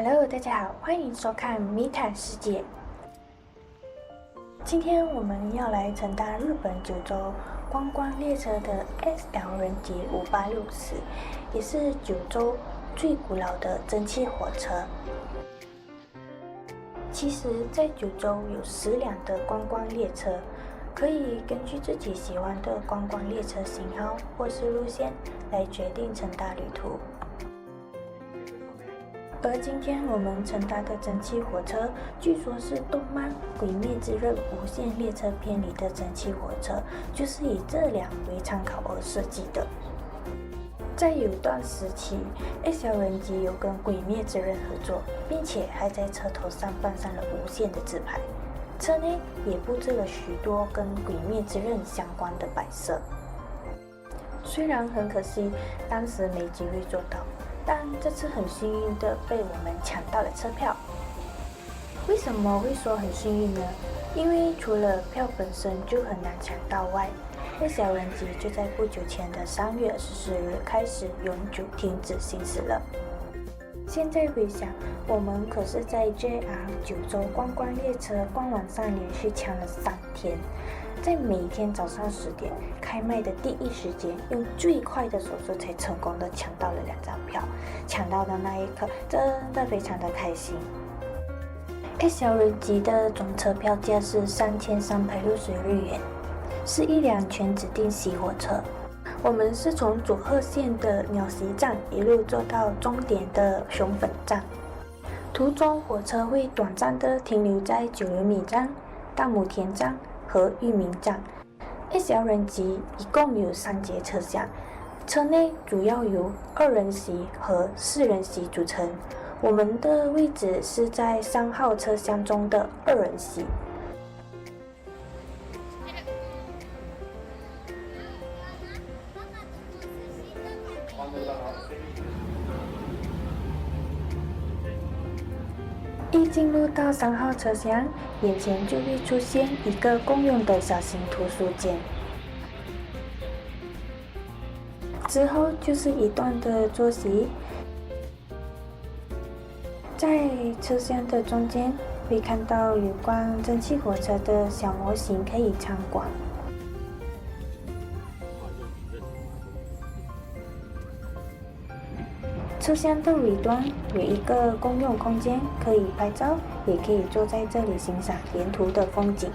Hello， 大家好，欢迎收看米塔世界。今天我们要来乘搭日本九州观光列车的 SL 人级586次，也是九州最古老的蒸汽火车。其实，在九州有10辆的观光列车，可以根据自己喜欢的观光列车型号或是路线来决定乘搭旅途。而今天我们乘搭的蒸汽火车，据说是动漫《鬼灭之刃无限列车篇》里的蒸汽火车，就是以这辆为参考而设计的。在有段时期 ，SL 人机有跟《鬼灭之刃》合作，并且还在车头上放上了无限的字牌，车内也布置了许多跟《鬼灭之刃》相关的摆设。虽然很可惜，当时没机会做到。但这次很幸运的被我们抢到了车票。为什么会说很幸运呢？因为除了票本身就很难抢到外，SL 人机就在不久前的3月24日开始永久停止行驶了。现在回想，我们可是在 JR 九州观光列车官网上连续抢了3天。在每天早上10点开卖的第一时间，用最快的手速才成功的抢到了2张票。抢到的那一刻，真的非常的开心。SL 人机的总车票价是3360日元，是一辆全指定席火车。我们是从佐贺县的鸟袭站一路坐到终点的熊本站，途中火车会短暂的停留在九流米站、大牟田站和裕民站。SL 人机一共有3节车厢，车内主要由2人席和4人席组成。我们的位置是在3号车厢中的2人席。一进入到3号车厢，眼前就会出现一个共用的小型图书间，之后就是一段的坐席。在车厢的中间会看到有关蒸汽火车的小模型可以参观。车厢的尾端有一个公用空间，可以拍照，也可以坐在这里欣赏沿途的风景。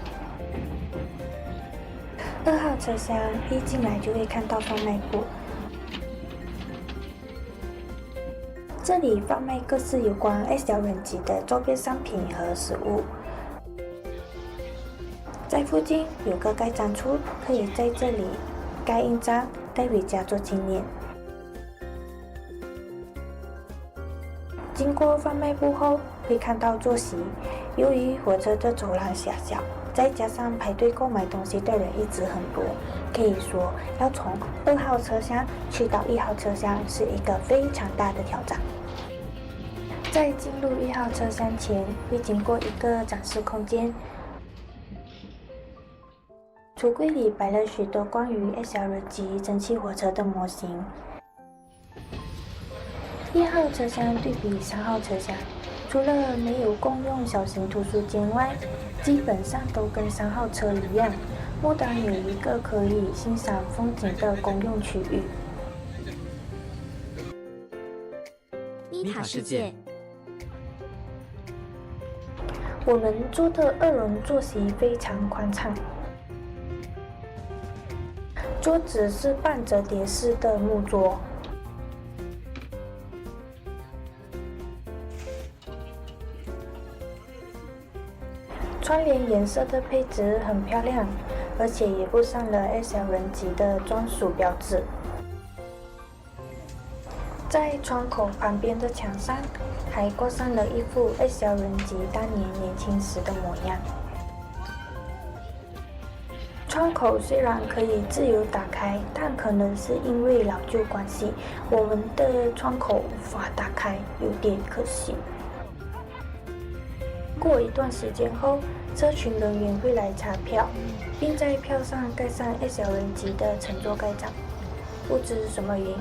2号车厢一进来就会看到贩卖部，这里贩卖各式有关 SL 人机的周边商品和食物。在附近有个盖章处，可以在这里盖印章带回家做纪念。经过贩卖部后，会看到坐席。由于火车的走廊狭小，再加上排队购买东西的人一直很多，可以说要从2号车厢去到1号车厢是一个非常大的挑战。在进入1号车厢前，会经过一个展示空间，橱柜里摆了许多关于 SL 人机蒸汽火车的模型。1号车厢对比3号车厢，除了没有共用小型图书间外，基本上都跟3号车一样，末端有一个可以欣赏风景的公用区域。米塔世界，我们坐的2人坐席非常宽敞，桌子是半折叠式的木桌。窗帘颜色的配置很漂亮，而且也附上了 SL 人机的专属标志。在窗口旁边的墙上，还挂上了一幅 SL 人机当年年轻时的模样。窗口虽然可以自由打开，但可能是因为老旧关系，我们的窗口无法打开，有点可惜。过一段时间后，车群人员会来查票，并在票上盖上 SL 人机的乘坐盖章。不知什么原因，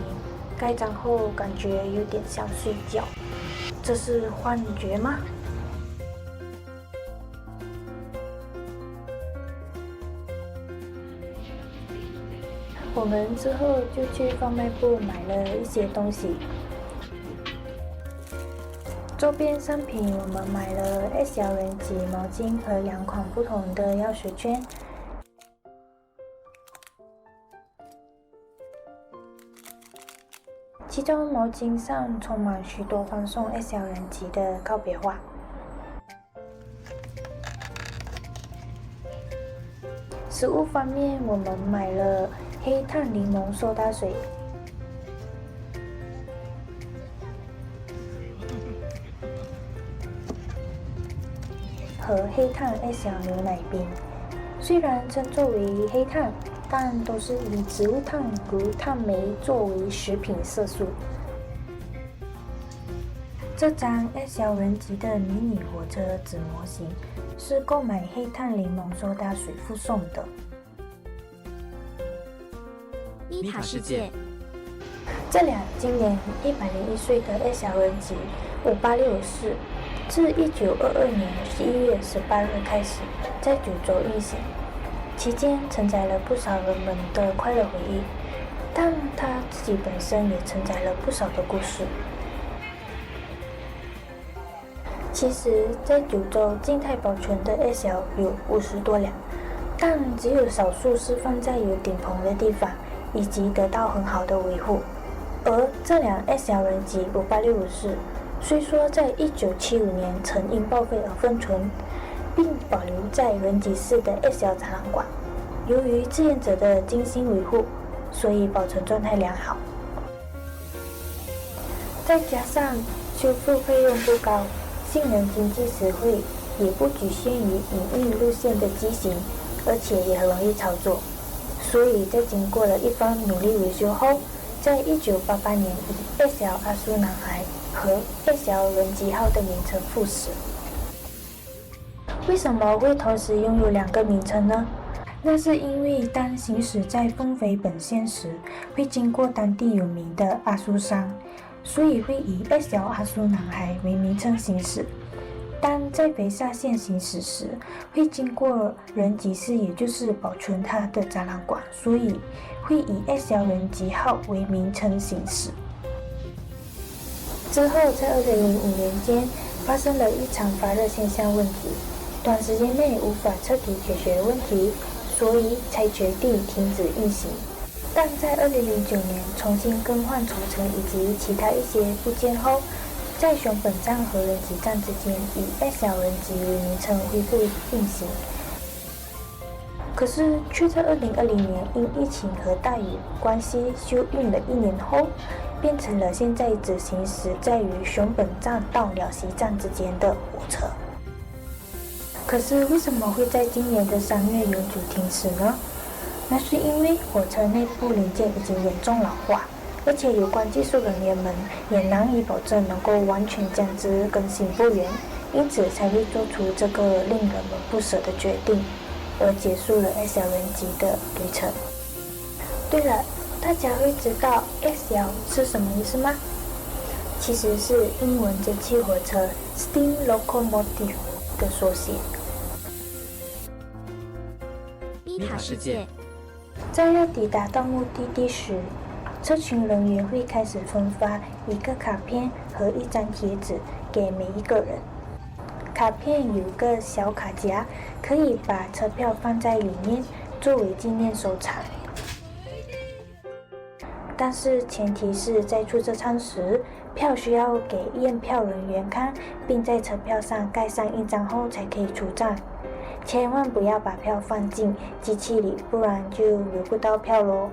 盖章后感觉有点想睡觉，这是幻觉吗？我们之后就去贩卖部买了一些东西。周边商品我们买了 S 小人级毛巾和2款不同的药水圈。其中毛巾上充满许多欢送 S 小人级的告别话。食物方面，我们买了黑炭柠檬苏打水和黑炭 S 小牛奶冰。虽然称作为黑炭，但都是以植物炭如炭煤作为食品色素。这张 S 小人级的迷你火车纸模型是购买黑炭柠檬苏打水附送的。妮塔世界，这辆今年101岁的 S 小人级5864，自1922年11月18日开始在九州运行，期间承载了不少人们的快乐回忆，但它自己本身也承载了不少的故事。其实，在九州静态保存的 S 小有50多辆，但只有少数是放在有顶棚的地方，以及得到很好的维护。而这辆 S 小人级5864，虽说在1975年曾因报废而封存，并保留在人吉市的 S 小展览馆。由于志愿者的精心维护，所以保存状态良好。再加上修复费用不高，性能经济实惠，也不局限于营运路线的机型，而且也很容易操作。所以在经过了一番努力维修后，在1988年以 S 小阿苏男孩和 S 小人吉号的名称复驶。为什么会同时拥有2个名称呢？那是因为当行驶在丰肥本线时，会经过当地有名的阿苏山，所以会以 S 小阿苏男孩为名称行驶。当在肥萨县行驶时，会经过人吉市，也就是保存它的展览馆，所以会以 S 小人吉号为名称行驶。之后，在2005年间发生了一场发热现象问题，短时间内无法彻底解决问题，所以才决定停止运行。但在2009年重新更换轴承以及其他一些部件后，在熊本站和人吉站之间以 S 小人吉为名称恢复运行。可是却在2020年因疫情和大雨关系休运了1年后，变成了现在只行驶在于熊本站到鸟栖站之间的火车。可是为什么会在今年的3月永久停驶呢？那是因为火车内部零件已经严重老化，而且有关技术人员们也难以保证能够完全将之更新复原，因此才会做出这个令人们不舍的决定，而结束了 S 小人级的旅程。对了，大家会知道 S 小是什么意思吗？其实是英文蒸汽火车 Steam Locomotive 的缩写。妮塔世界，在要抵达到目的地时，车群人员会开始分发一个卡片和一张贴纸给每一个人。卡片有个小卡夹，可以把车票放在里面作为纪念收藏。但是前提是在出车舱时，票需要给验票人员看，并在车票上盖上印章后才可以出站。千万不要把票放进机器里，不然就留不到票咯。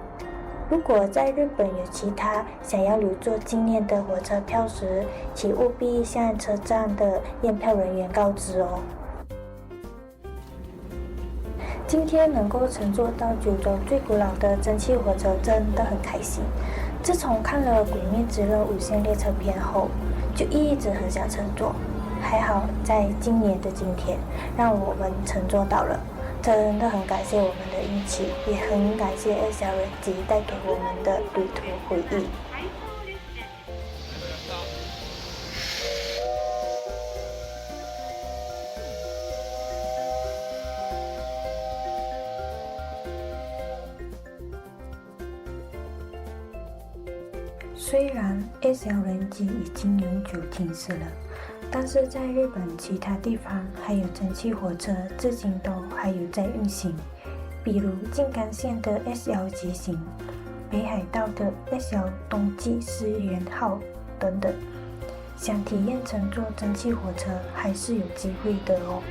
如果在日本有其他想要留作纪念的火车票时，请务必向车站的验票人员告知哦。今天能够乘坐到九州最古老的蒸汽火车，真的很开心。自从看了《鬼灭之刃无限列车篇》后，就一直很想乘坐。还好在今年的今天，让我们乘坐到了，真的很感谢我们的运气，也很感谢 S 小人吉带给我们的旅途回忆。虽然 SL 人机已经永久停驶了，但是在日本其他地方还有蒸汽火车至今都还有在运行，比如静冈县的 SL 急行、北海道的 SL 冬季思源号等等。想体验乘坐蒸汽火车还是有机会的哦。